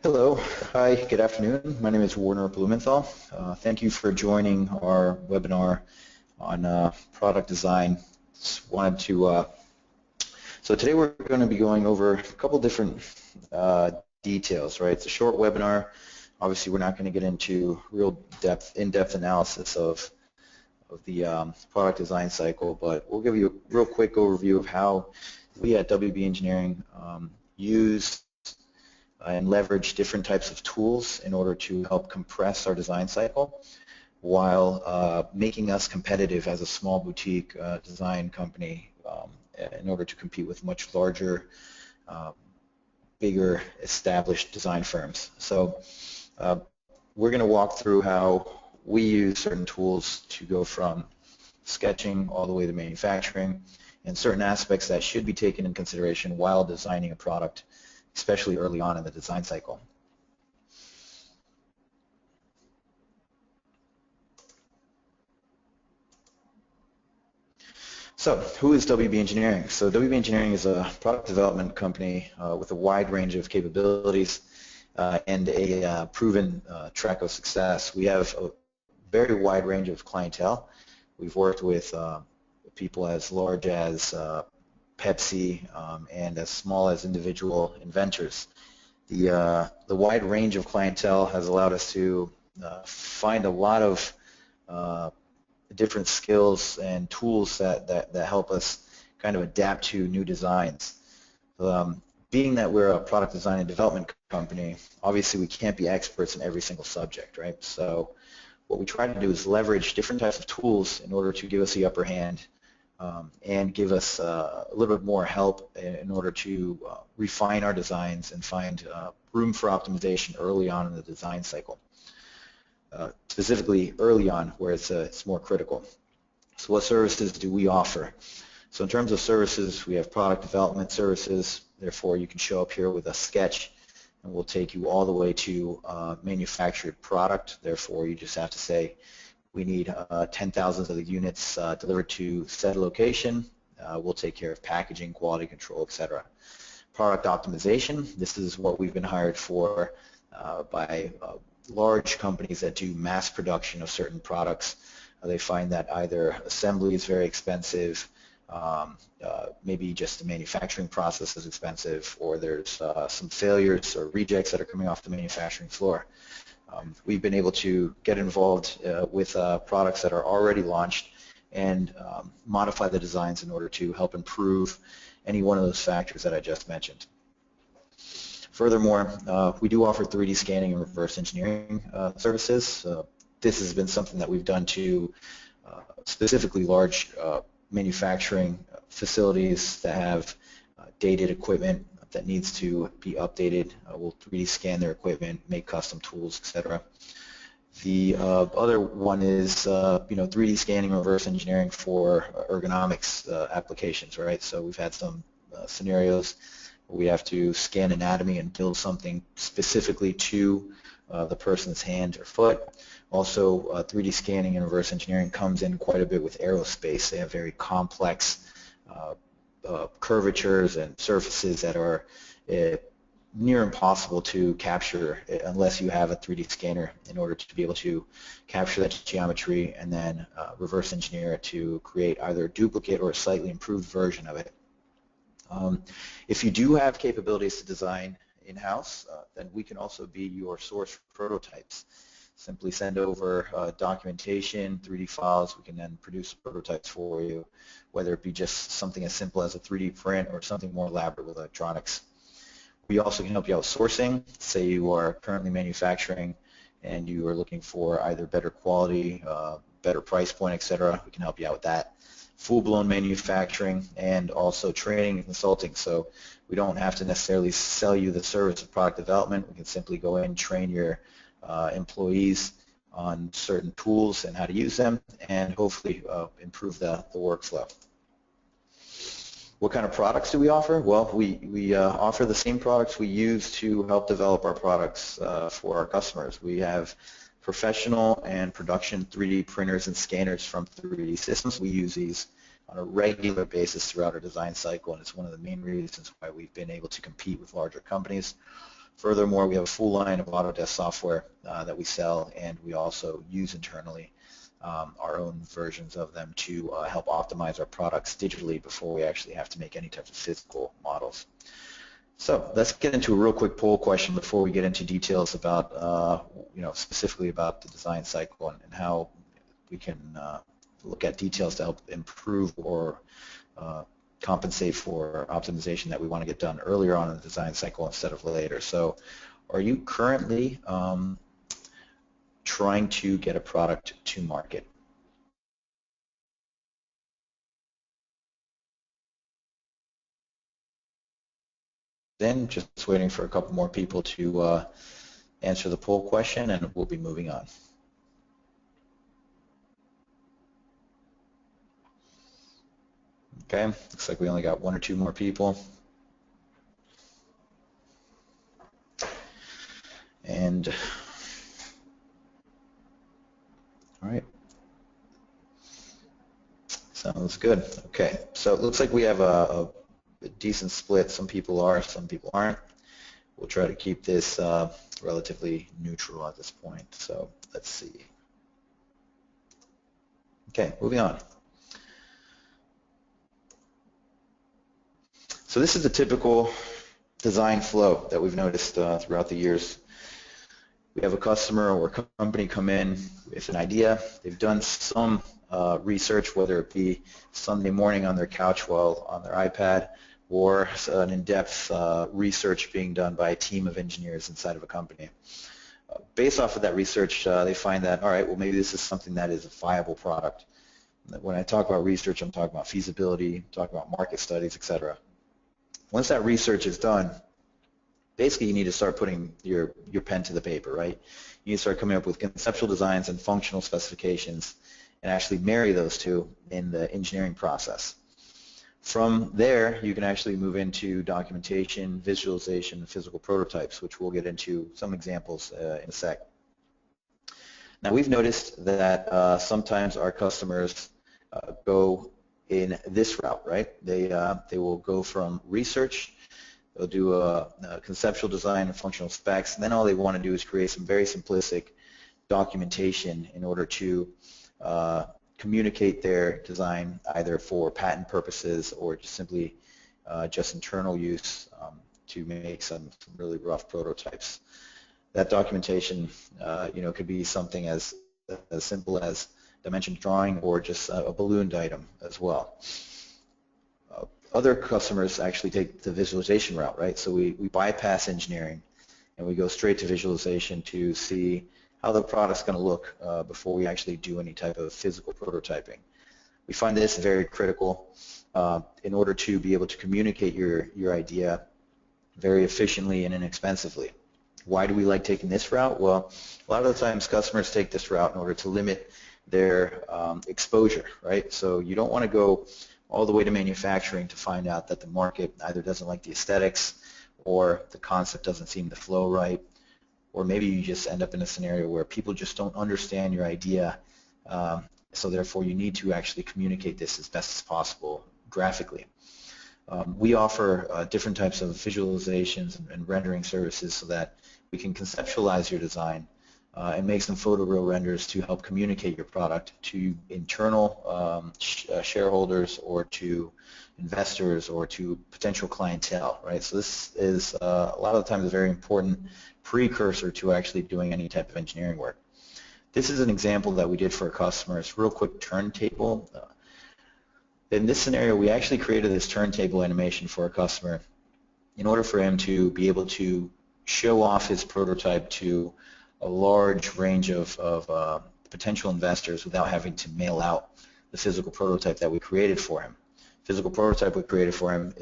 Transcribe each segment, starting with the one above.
Hello. Hi, good afternoon. My name is Warner Blumenthal. Thank you for joining our webinar on product design. So today we're going to be going over a couple different details, right? It's a short webinar. Obviously, we're not going to get into real in-depth analysis of the product design cycle, but we'll give you a real quick overview of how we at WB Engineering use and leverage different types of tools in order to help compress our design cycle while making us competitive as a small boutique design company in order to compete with much larger, bigger, established design firms. So we're going to walk through how we use certain tools to go from sketching all the way to manufacturing, and certain aspects that should be taken in consideration while designing a product, especially early on in the design cycle. So who is WB Engineering? So WB Engineering is a product development company with a wide range of capabilities and a proven track of success. We have a very wide range of clientele. We've worked with people as large as Pepsi and as small as individual inventors. The wide range of clientele has allowed us to find a lot of different skills and tools that help us kind of adapt to new designs. Being that we're a product design and development company, obviously we can't be experts in every single subject, right? So what we try to do is leverage different types of tools in order to give us the upper hand and give us a little bit more help in order to refine our designs and find room for optimization early on in the design cycle, specifically early on where it's more critical. So what services do we offer? So in terms of services, we have product development services. Therefore, you can show up here with a sketch and we'll take you all the way to manufactured product. Therefore, you just have to say, we need 10,000 of the units delivered to said location. We'll take care of packaging, quality control, etc. Product optimization, this is what we've been hired for by large companies that do mass production of certain products. They find that either assembly is very expensive, maybe just the manufacturing process is expensive, or there's some failures or rejects that are coming off the manufacturing floor. We've been able to get involved with products that are already launched and modify the designs in order to help improve any one of those factors that I just mentioned. Furthermore, we do offer 3D scanning and reverse engineering services. This has been something that we've done to specifically large manufacturing facilities that have dated equipment that needs to be updated. We'll 3D scan their equipment, make custom tools, etc. The other one is 3D scanning and reverse engineering for ergonomics applications, right? So we've had some scenarios where we have to scan anatomy and build something specifically to the person's hand or foot. Also, 3D scanning and reverse engineering comes in quite a bit with aerospace. They have very complex curvatures and surfaces that are near impossible to capture unless you have a 3D scanner in order to be able to capture that geometry and then reverse engineer it to create either a duplicate or a slightly improved version of it. If you do have capabilities to design in-house, then we can also be your source for prototypes. Simply send over documentation, 3D files. We can then produce prototypes for you, whether it be just something as simple as a 3D print or something more elaborate with electronics. We also can help you out with sourcing. Say you are currently manufacturing and you are looking for either better quality, better price point, etc. We can help you out with that. Full-blown manufacturing and also training and consulting. So we don't have to necessarily sell you the service of product development. We can simply go in, train your employees on certain tools and how to use them, and hopefully improve the workflow. What kind of products do we offer? Well, we offer the same products we use to help develop our products for our customers. We have professional and production 3D printers and scanners from 3D Systems. We use these on a regular basis throughout our design cycle, and it's one of the main reasons why we've been able to compete with larger companies. Furthermore, we have a full line of Autodesk software that we sell, and we also use internally our own versions of them to help optimize our products digitally before we actually have to make any type of physical models. So let's get into a real quick poll question before we get into details about, specifically about the design cycle and how we can look at details to help improve or compensate for optimization that we want to get done earlier on in the design cycle instead of later. So are you currently trying to get a product to market? Then just waiting for a couple more people to answer the poll question, and we'll be moving on. Okay, looks like we only got one or two more people. And all right, sounds good. Okay, so it looks like we have a decent split. Some people are, some people aren't. We'll try to keep this relatively neutral at this point. So let's see. Okay, moving on. So this is a typical design flow that we've noticed throughout the years. We have a customer or company come in with an idea. They've done some research, whether it be Sunday morning on their couch while on their iPad, or an in-depth research being done by a team of engineers inside of a company. Based off of that research, they find that, all right, well, maybe this is something that is a viable product. When I talk about research, I'm talking about feasibility, talking about market studies, etc. Once that research is done, basically you need to start putting your pen to the paper, right? You need to start coming up with conceptual designs and functional specifications and actually marry those two in the engineering process. From there, you can actually move into documentation, visualization, and physical prototypes, which we'll get into some examples in a sec. Now, we've noticed that sometimes our customers go in this route, right? They will go from research, they'll do a conceptual design and functional specs, and then all they want to do is create some very simplistic documentation in order to communicate their design either for patent purposes or just simply just internal use to make some really rough prototypes. That documentation, could be something as simple as dimension drawing or just a ballooned item as well. Other customers actually take the visualization route, right? So we bypass engineering and we go straight to visualization to see how the product's going to look before we actually do any type of physical prototyping. We find this very critical in order to be able to communicate your idea very efficiently and inexpensively. Why do we like taking this route? Well, a lot of the times customers take this route in order to limit their exposure, right? So you don't want to go all the way to manufacturing to find out that the market either doesn't like the aesthetics or the concept doesn't seem to flow right, or maybe you just end up in a scenario where people just don't understand your idea, so therefore you need to actually communicate this as best as possible graphically. We offer different types of visualizations and rendering services so that we can conceptualize your design and make some photoreal renders to help communicate your product to internal shareholders or to investors or to potential clientele, right? So this is a lot of the times a very important precursor to actually doing any type of engineering work. This is an example that we did for a customer. It's a real quick turntable. In this scenario, we actually created this turntable animation for a customer in order for him to be able to show off his prototype to a large range of potential investors without having to mail out the physical prototype that we created for him. Physical prototype we created for him,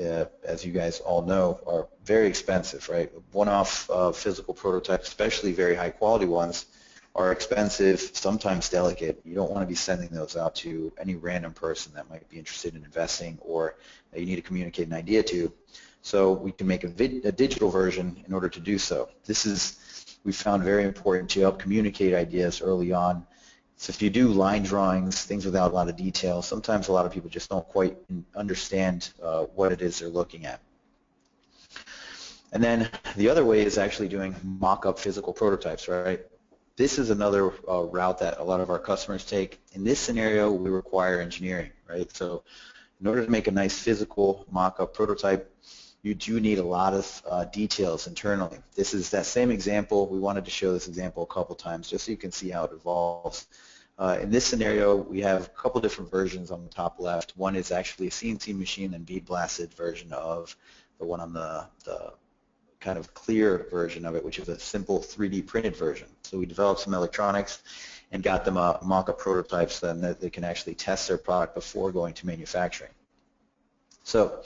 as you guys all know, are very expensive, right? One-off physical prototypes, especially very high-quality ones, are expensive, sometimes delicate. You don't want to be sending those out to any random person that might be interested in investing or that you need to communicate an idea to. So we can make a digital version in order to do so. This is, we found, very important to help communicate ideas early on. So if you do line drawings, things without a lot of detail, sometimes a lot of people just don't quite understand what it is they're looking at. And then the other way is actually doing mock-up physical prototypes, right? This is another route that a lot of our customers take. In this scenario, we require engineering, right? So in order to make a nice physical mock-up prototype, you do need a lot of details internally. This is that same example. We wanted to show this example a couple times just so you can see how it evolves. In this scenario, we have a couple different versions on the top left. One is actually a CNC machine and bead blasted version of the one on the kind of clear version of it, which is a simple 3D printed version. So we developed some electronics and got them mock-up prototypes so that they can actually test their product before going to manufacturing. So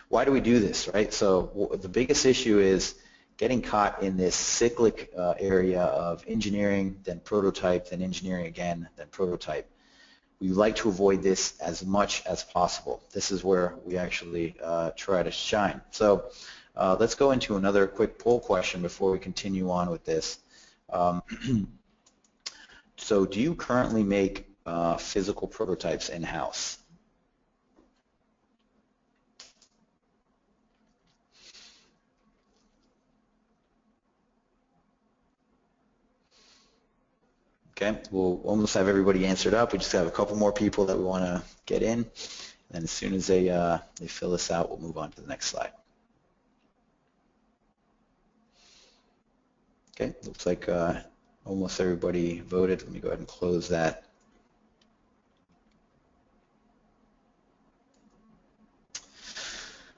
why do we do this, right? So the biggest issue is getting caught in this cyclic area of engineering, then prototype, then engineering again, then prototype. We like to avoid this as much as possible. This is where we actually try to shine. So let's go into another quick poll question before we continue on with this. So do you currently make physical prototypes in-house? Okay, we'll almost have everybody answered up. We just have a couple more people that we want to get in. And as soon as they fill this out, we'll move on to the next slide. Okay, looks like almost everybody voted. Let me go ahead and close that.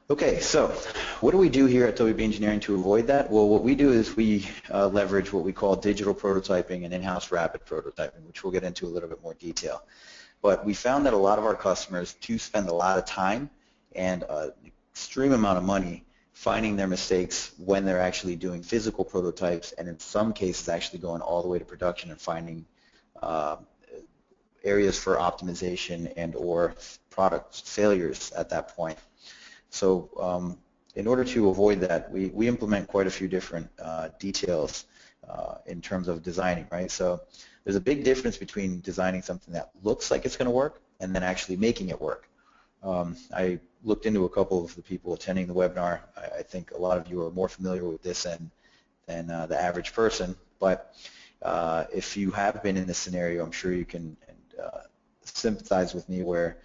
Okay, so what do we do here at WB Engineering to avoid that? Well, what we do is we leverage what we call digital prototyping and in-house rapid prototyping, which we'll get into a little bit more detail. But we found that a lot of our customers do spend a lot of time and an extreme amount of money finding their mistakes when they're actually doing physical prototypes, and in some cases actually going all the way to production and finding areas for optimization and or product failures at that point. So in order to avoid that, we implement quite a few different details in terms of designing, right? So there's a big difference between designing something that looks like it's going to work and then actually making it work. I looked into a couple of the people attending the webinar. I think a lot of you are more familiar with this than the average person, but if you have been in this scenario, I'm sure you can sympathize with me where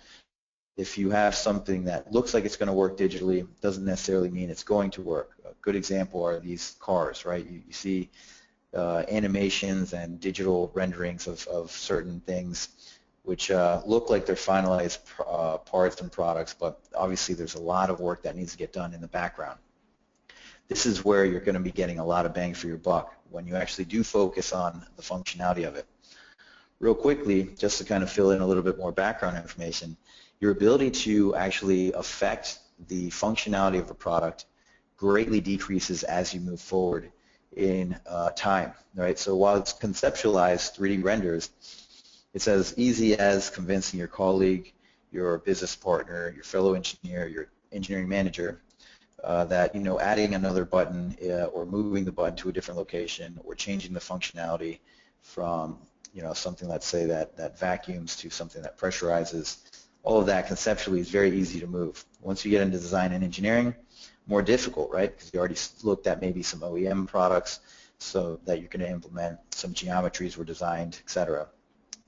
if you have something that looks like it's going to work digitally, doesn't necessarily mean it's going to work. A good example are these cars, right? You see animations and digital renderings of certain things which look like they're finalized parts and products, but obviously there's a lot of work that needs to get done in the background. This is where you're going to be getting a lot of bang for your buck when you actually do focus on the functionality of it. Real quickly, just to kind of fill in a little bit more background information, your ability to actually affect the functionality of a product greatly decreases as you move forward in time, right? So while it's conceptualized 3D renders, it's as easy as convincing your colleague, your business partner, your fellow engineer, your engineering manager that adding another button or moving the button to a different location or changing the functionality from something, let's say that vacuums to something that pressurizes. All of that conceptually is very easy to move. Once you get into design and engineering, more difficult, right? Because you already looked at maybe some OEM products so that you're going to implement, some geometries were designed, etc.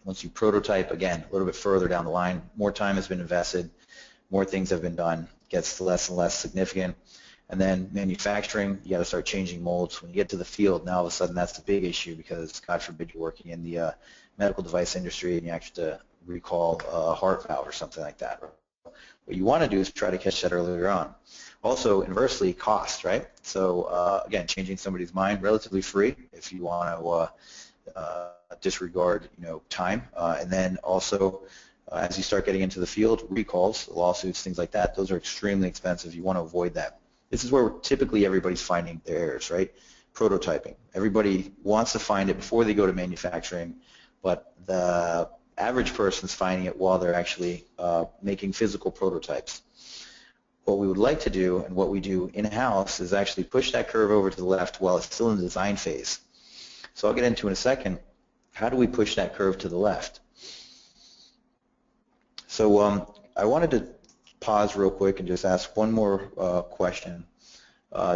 Once you prototype, again, a little bit further down the line, more time has been invested, more things have been done, gets less and less significant. And then manufacturing, you got to start changing molds. When you get to the field, now all of a sudden that's the big issue because, God forbid, you're working in the medical device industry and you have to recall a heart valve or something like that. What you want to do is try to catch that earlier on. Also, inversely, cost, right? So again, changing somebody's mind, relatively free if you want to disregard, time. And then also, as you start getting into the field, recalls, lawsuits, things like that, those are extremely expensive. You want to avoid that. This is where typically everybody's finding their errors, right? Prototyping. Everybody wants to find it before they go to manufacturing, but the average person's finding it while they're actually making physical prototypes. What we would like to do and what we do in-house is actually push that curve over to the left while it's still in the design phase. So I'll get into in a second, how do we push that curve to the left? So I wanted to pause real quick and just ask one more question.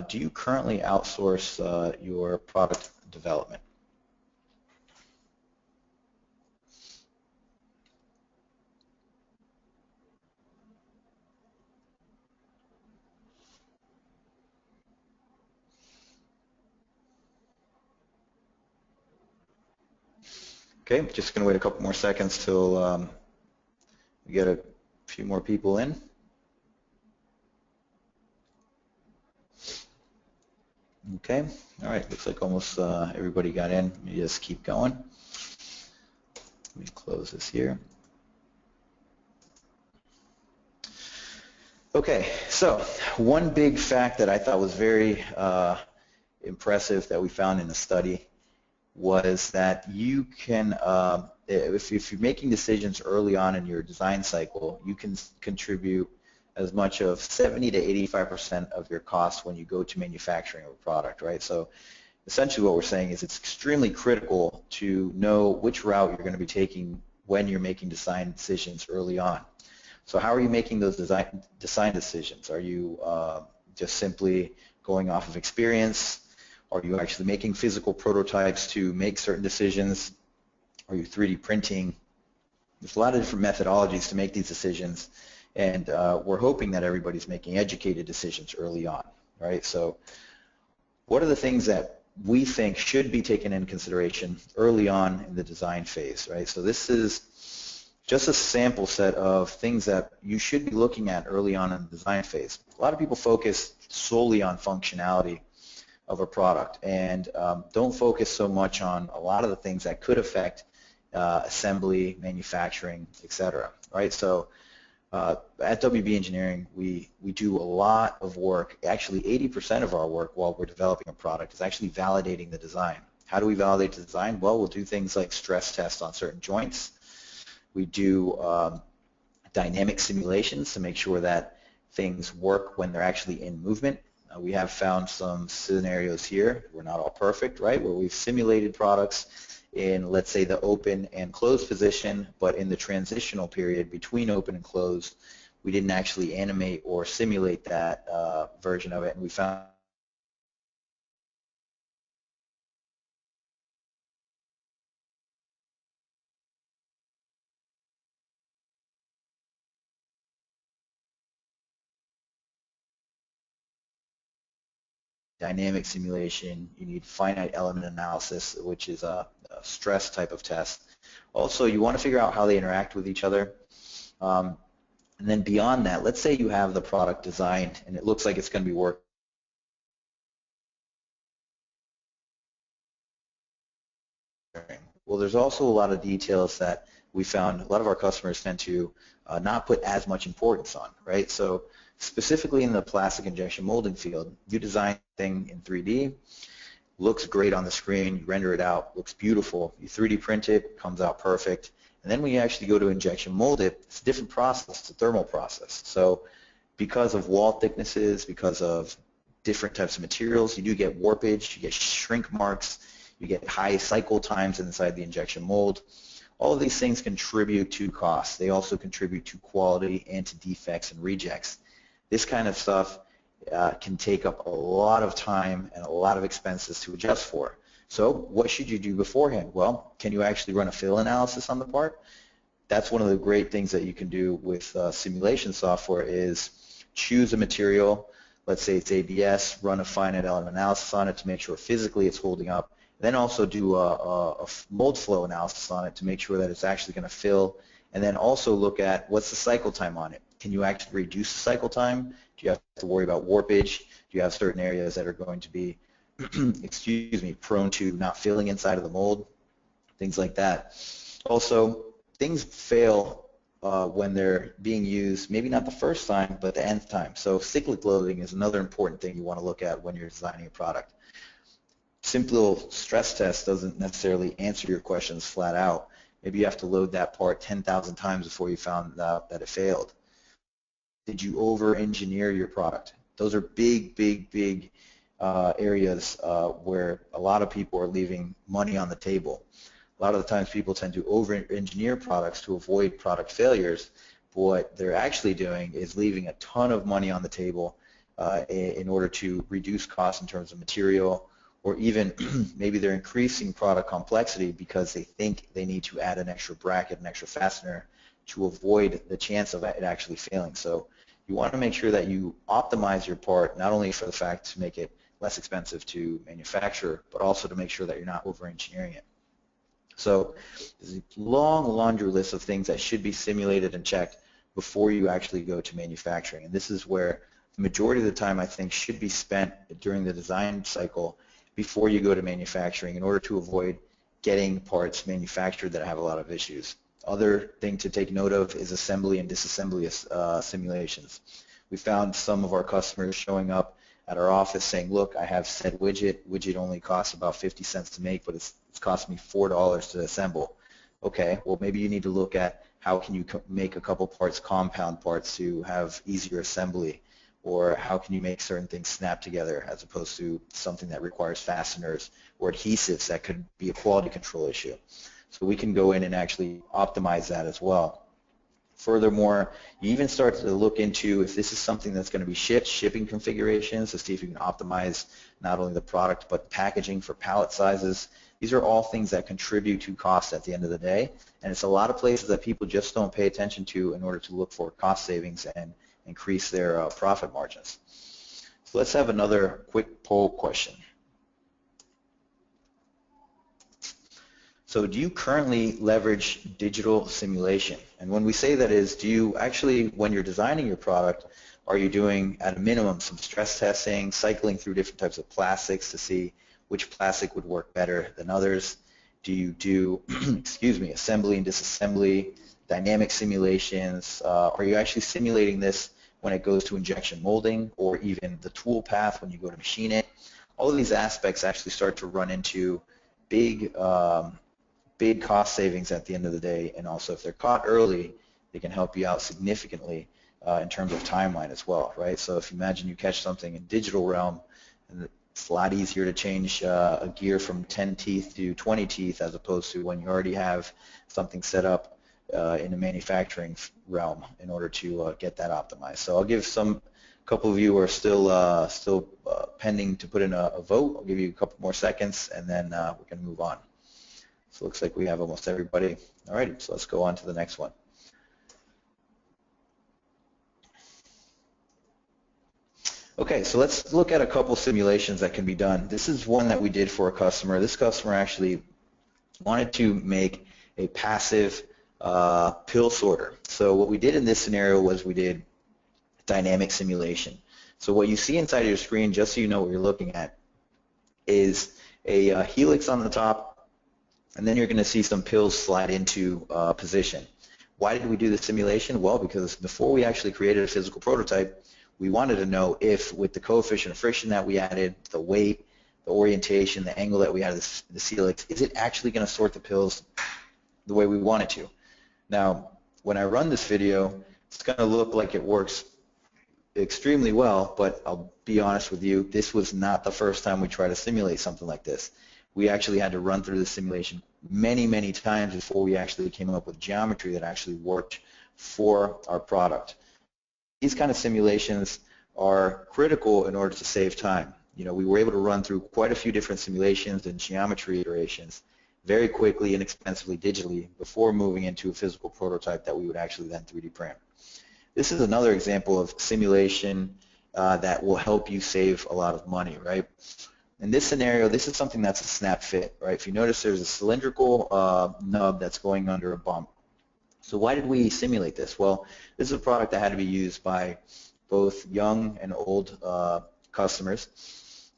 do you currently outsource your product development? Okay, just going to wait a couple more seconds till we get a few more people in. Okay, all right, looks like almost everybody got in. Let me just keep going. Let me close this here. Okay, so one big fact that I thought was very impressive that we found in the study was that you can, if you're making decisions early on in your design cycle, you can contribute as much of 70 to 85% of your costs when you go to manufacturing a product, right? So essentially what we're saying is it's extremely critical to know which route you're going to be taking when you're making design decisions early on. So how are you making those design decisions? Are you just simply going off of experience? Are you actually making physical prototypes to make certain decisions? Are you 3D printing? There's a lot of different methodologies to make these decisions, and we're hoping that everybody's making educated decisions early on, right? So what are the things that we think should be taken into consideration early on in the design phase, right? So this is just a sample set of things that you should be looking at early on in the design phase. A lot of people focus solely on functionality of a product and don't focus so much on a lot of the things that could affect assembly, manufacturing, etc. Right? So at WB Engineering, we do a lot of work. Actually, 80% of our work while we're developing a product is actually validating the design. How do we validate the design? Well, we'll do things like stress tests on certain joints. We do dynamic simulations to make sure that things work when they're actually in movement. We have found some scenarios here, we're not all perfect, right, where we've simulated products in, let's say, the open and closed position, but in the transitional period between open and closed, we didn't actually animate or simulate that version of it, and we found dynamic simulation, you need finite element analysis, which is a stress type of test. Also, you want to figure out how they interact with each other. And then beyond that, let's say you have the product designed and it looks like it's going to be working. Well, there's also a lot of details that we found a lot of our customers tend to not put as much importance on, right? So specifically in the plastic injection molding field, you design a thing in 3D, looks great on the screen, you render it out, looks beautiful, you 3D print it, comes out perfect, and then when you actually go to injection mold it, it's a different process, it's a thermal process. So because of wall thicknesses, because of different types of materials, you do get warpage, you get shrink marks, you get high cycle times inside the injection mold. All of these things contribute to cost. They also contribute to quality and to defects and rejects. This kind of stuff can take up a lot of time and a lot of expenses to adjust for. So what should you do beforehand? Well, can you actually run a fill analysis on the part? That's one of the great things that you can do with simulation software is choose a material, let's say it's ABS, run a finite element analysis on it to make sure physically it's holding up, then also do a mold flow analysis on it to make sure that it's actually going to fill, and then also look at what's the cycle time on it. Can you actually reduce the cycle time? Do you have to worry about warpage? Do you have certain areas that are going to be, excuse me, prone to not filling inside of the mold? Things like that. Also, things fail when they're being used, maybe not the first time, but the nth time. So cyclic loading is another important thing you want to look at when you're designing a product. Simple stress test doesn't necessarily answer your questions flat out. Maybe you have to load that part 10,000 times before you found out that it failed. Did you over-engineer your product? Those are big, big, big areas where a lot of people are leaving money on the table. A lot of the times people tend to over-engineer products to avoid product failures. But what they're actually doing is leaving a ton of money on the table in order to reduce costs in terms of material, or even maybe they're increasing product complexity because they think they need to add an extra bracket, an extra fastener to avoid the chance of it actually failing. So you want to make sure that you optimize your part, not only for the fact to make it less expensive to manufacture, but also to make sure that you're not over-engineering it. So there's a long laundry list of things that should be simulated and checked before you actually go to manufacturing. And this is where the majority of the time, I think, should be spent during the design cycle before you go to manufacturing in order to avoid getting parts manufactured that have a lot of issues. Other thing to take note of is assembly and disassembly simulations. We found some of our customers showing up at our office saying, look, I have said widget only costs about 50 cents to make, but it's cost me $4 to assemble. Okay, well maybe you need to look at how can you make a couple parts compound parts to have easier assembly, or how can you make certain things snap together as opposed to something that requires fasteners or adhesives that could be a quality control issue. So we can go in and actually optimize that as well. Furthermore, you even start to look into if this is something that's going to be shipped, shipping configurations to see if you can optimize not only the product but packaging for pallet sizes. These are all things that contribute to cost at the end of the day, and it's a lot of places that people just don't pay attention to in order to look for cost savings and increase their profit margins. So let's have another quick poll question. So do you currently leverage digital simulation? And when we say that is, do you actually, when you're designing your product, are you doing at a minimum some stress testing, cycling through different types of plastics to see which plastic would work better than others? Do you do, excuse me, assembly and disassembly, dynamic simulations? Are you actually simulating this when it goes to injection molding, or even the tool path when you go to machine it? All of these aspects actually start to run into big cost savings at the end of the day, and also if they're caught early, they can help you out significantly in terms of timeline as well, right? So if you imagine you catch something in digital realm, and it's a lot easier to change a gear from 10 teeth to 20 teeth as opposed to when you already have something set up in the manufacturing realm in order to get that optimized. So I'll give a couple of you who are still pending to put in a vote. I'll give you a couple more seconds, and then we can move on. So it looks like we have almost everybody. All right, so let's go on to the next one. Okay, so let's look at a couple simulations that can be done. This is one that we did for a customer. This customer actually wanted to make a passive pill sorter. So what we did in this scenario was we did dynamic simulation. So what you see inside of your screen, just so you know what you're looking at, is a helix on the top, and then you're going to see some pills slide into position. Why did we do the simulation? Well, because before we actually created a physical prototype, we wanted to know if, with the coefficient of friction that we added, the weight, the orientation, the angle that we had of the helix, is it actually going to sort the pills the way we want it to? Now, when I run this video, it's going to look like it works extremely well, but I'll be honest with you, this was not the first time we tried to simulate something like this. We actually had to run through the simulation many, many times before we actually came up with geometry that actually worked for our product. These kind of simulations are critical in order to save time. You know, we were able to run through quite a few different simulations and geometry iterations very quickly and inexpensively digitally before moving into a physical prototype that we would actually then 3D print. This is another example of simulation that will help you save a lot of money, right? In this scenario, this is something that's a snap fit, right? If you notice, there's a cylindrical nub that's going under a bump. So why did we simulate this? Well, this is a product that had to be used by both young and old customers.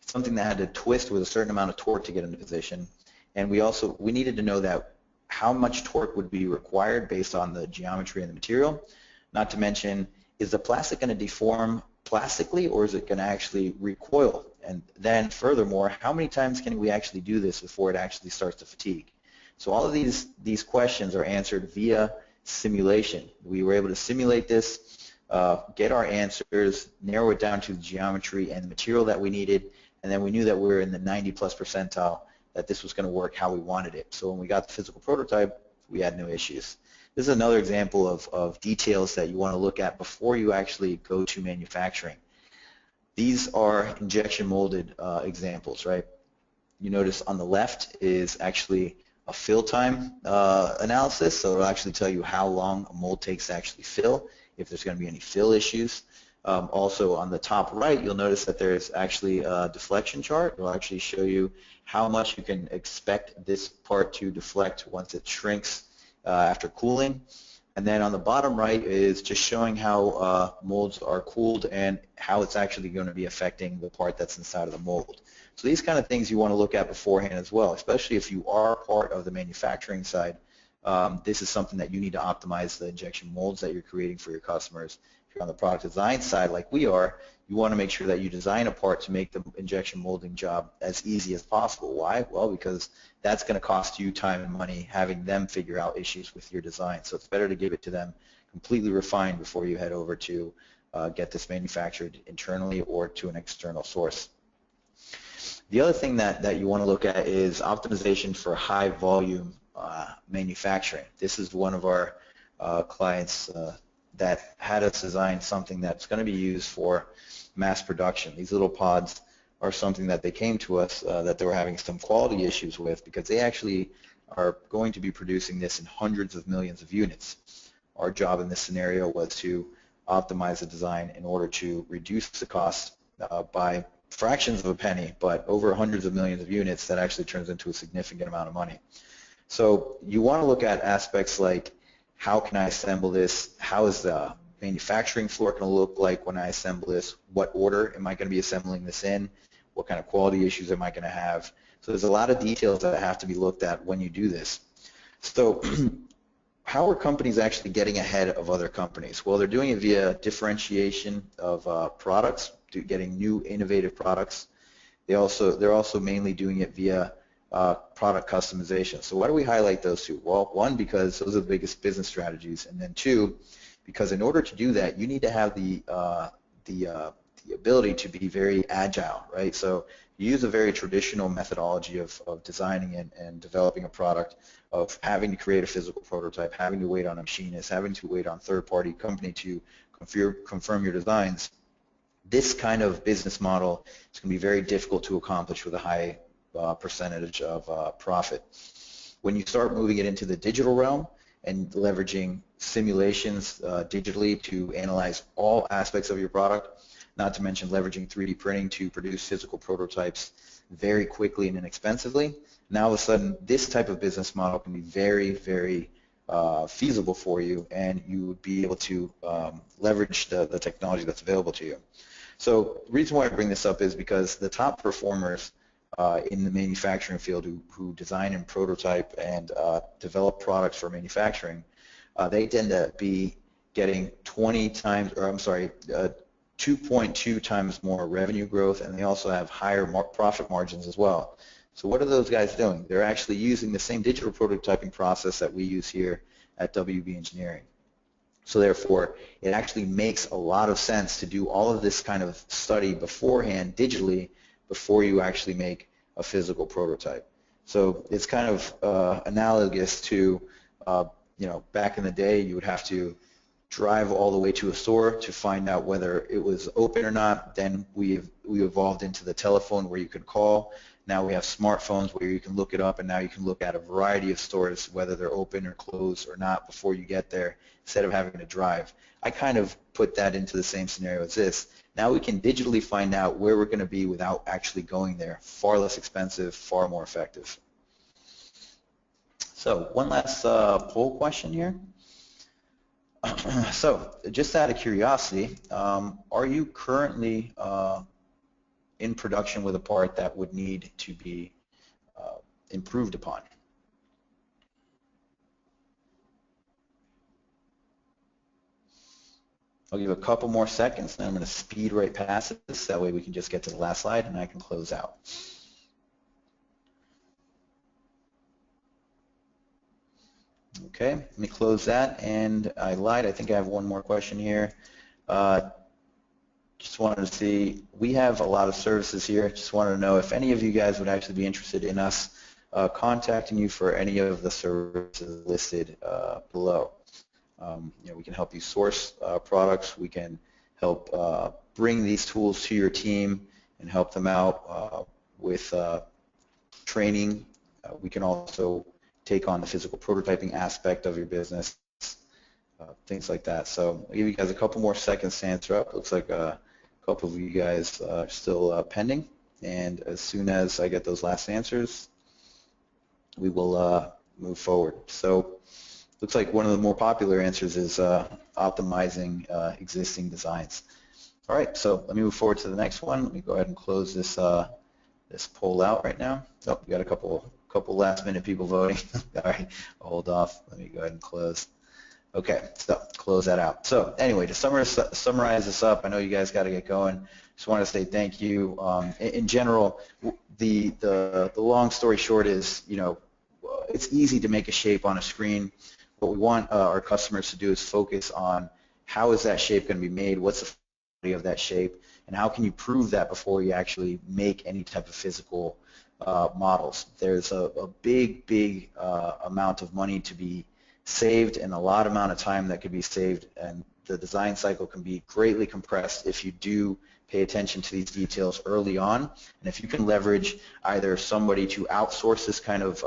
It's something that had to twist with a certain amount of torque to get into position. And we needed to know that how much torque would be required based on the geometry and the material. Not to mention, is the plastic going to deform plastically, or is it going to actually recoil? And then furthermore, how many times can we actually do this before it actually starts to fatigue? So all of these questions are answered via simulation. We were able to simulate this, get our answers, narrow it down to the geometry and the material that we needed, and then we knew that we were in the 90+ percentile, that this was going to work how we wanted it. So when we got the physical prototype, we had no issues. This is another example of details that you want to look at before you actually go to manufacturing. These are injection molded examples, right? You notice on the left is actually a fill time analysis, so it'll actually tell you how long a mold takes to actually fill, if there's going to be any fill issues. Also on the top right, you'll notice that there's actually a deflection chart. It'll actually show you how much you can expect this part to deflect once it shrinks after cooling. And then on the bottom right is just showing how molds are cooled and how it's actually going to be affecting the part that's inside of the mold. So these kind of things you want to look at beforehand as well, especially if you are part of the manufacturing side. This is something that you need to optimize the injection molds that you're creating for your customers. If you're on the product design side like we are, you want to make sure that you design a part to make the injection molding job as easy as possible. Why? Well, because that's going to cost you time and money having them figure out issues with your design. So it's better to give it to them completely refined before you head over to get this manufactured internally or to an external source. The other thing that you want to look at is optimization for high volume manufacturing. This is one of our clients that had us design something that's going to be used for mass production. These little pods are something that they came to us that they were having some quality issues with because they actually are going to be producing this in hundreds of millions of units. Our job in this scenario was to optimize the design in order to reduce the cost by fractions of a penny, but over hundreds of millions of units, that actually turns into a significant amount of money. So you want to look at aspects like, how can I assemble this? How is the manufacturing floor going to look like when I assemble this? What order am I going to be assembling this in? What kind of quality issues am I going to have? So there's a lot of details that have to be looked at when you do this. So how are companies actually getting ahead of other companies? Well, they're doing it via differentiation of products, getting new innovative products. They're also mainly doing it via product customization. So why do we highlight those two? Well, one, because those are the biggest business strategies, and then two, because in order to do that, you need to have the ability to be very agile, right? So you use a very traditional methodology of designing and developing a product, of having to create a physical prototype, having to wait on a machinist, having to wait on third-party company to confirm your designs. This kind of business model is going to be very difficult to accomplish with a high percentage of profit. When you start moving it into the digital realm and leveraging simulations digitally to analyze all aspects of your product, not to mention leveraging 3D printing to produce physical prototypes very quickly and inexpensively, now all of a sudden this type of business model can be very, very feasible for you, and you would be able to leverage the technology that's available to you. So the reason why I bring this up is because the top performers in the manufacturing field who design and prototype and develop products for manufacturing, they tend to be getting 2.2 times more revenue growth, and they also have higher profit margins as well. So what are those guys doing? They're actually using the same digital prototyping process that we use here at WB Engineering. So therefore, it actually makes a lot of sense to do all of this kind of study beforehand digitally before you actually make a physical prototype. So it's kind of analogous to, back in the day, you would have to drive all the way to a store to find out whether it was open or not. Then we evolved into the telephone where you could call. Now we have smartphones where you can look it up, and now you can look at a variety of stores, whether they're open or closed or not, before you get there, instead of having to drive. I kind of put that into the same scenario as this. Now we can digitally find out where we're going to be without actually going there. Far less expensive, far more effective. So one last poll question here. So just out of curiosity, are you currently in production with a part that would need to be improved upon? I'll give a couple more seconds, and I'm going to speed right past this. That way we can just get to the last slide, and I can close out. Okay, let me close that, and I lied. I think I have one more question here. Just wanted to see, we have a lot of services here. Just wanted to know if any of you guys would actually be interested in us contacting you for any of the services listed below. We can help you source products. We can help bring these tools to your team and help them out with training. We can also take on the physical prototyping aspect of your business, things like that. So I'll give you guys a couple more seconds to answer up. Looks like a couple of you guys are still pending, and as soon as I get those last answers, we will move forward. So looks like one of the more popular answers is optimizing existing designs. All right, so let me move forward to the next one. Let me go ahead and close this this poll out right now. Oh, we got a couple last minute people voting. All right, I'll hold off. Let me go ahead and close. Okay, so close that out. So anyway, to summarize this up, I know you guys got to get going. Just want to say thank you. In general, the long story short is, you know, it's easy to make a shape on a screen. What we want our customers to do is focus on how is that shape going to be made, what's the quality of that shape, and how can you prove that before you actually make any type of physical models. There's a big amount of money to be saved and a lot amount of time that could be saved, and the design cycle can be greatly compressed if you do pay attention to these details early on. And if you can leverage either somebody to outsource this kind of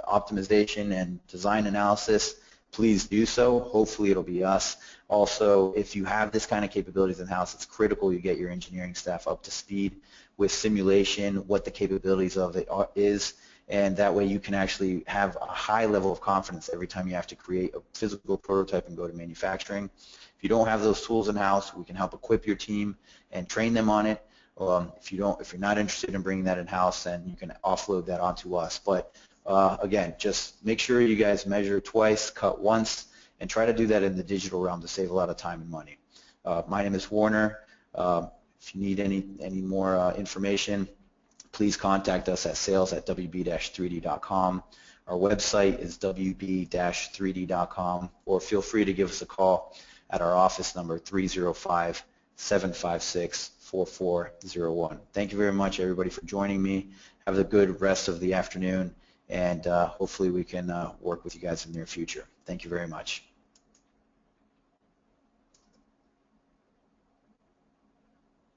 optimization and design analysis, please do so. Hopefully it'll be us. Also, if you have this kind of capabilities in-house, it's critical you get your engineering staff up to speed with simulation, what the capabilities of it is, and that way you can actually have a high level of confidence every time you have to create a physical prototype and go to manufacturing. If you don't have those tools in-house, we can help equip your team and train them on it. If you're not interested in bringing that in-house, then you can offload that onto us. But again, just make sure you guys measure twice, cut once, and try to do that in the digital realm to save a lot of time and money. My name is Warner. If you need any more information, please contact us at sales@wb-3d.com. Our website is wb-3d.com, or feel free to give us a call at our office number 305-756-4401. Thank you very much, everybody, for joining me. Have a good rest of the afternoon, and hopefully we can work with you guys in the near future. Thank you very much.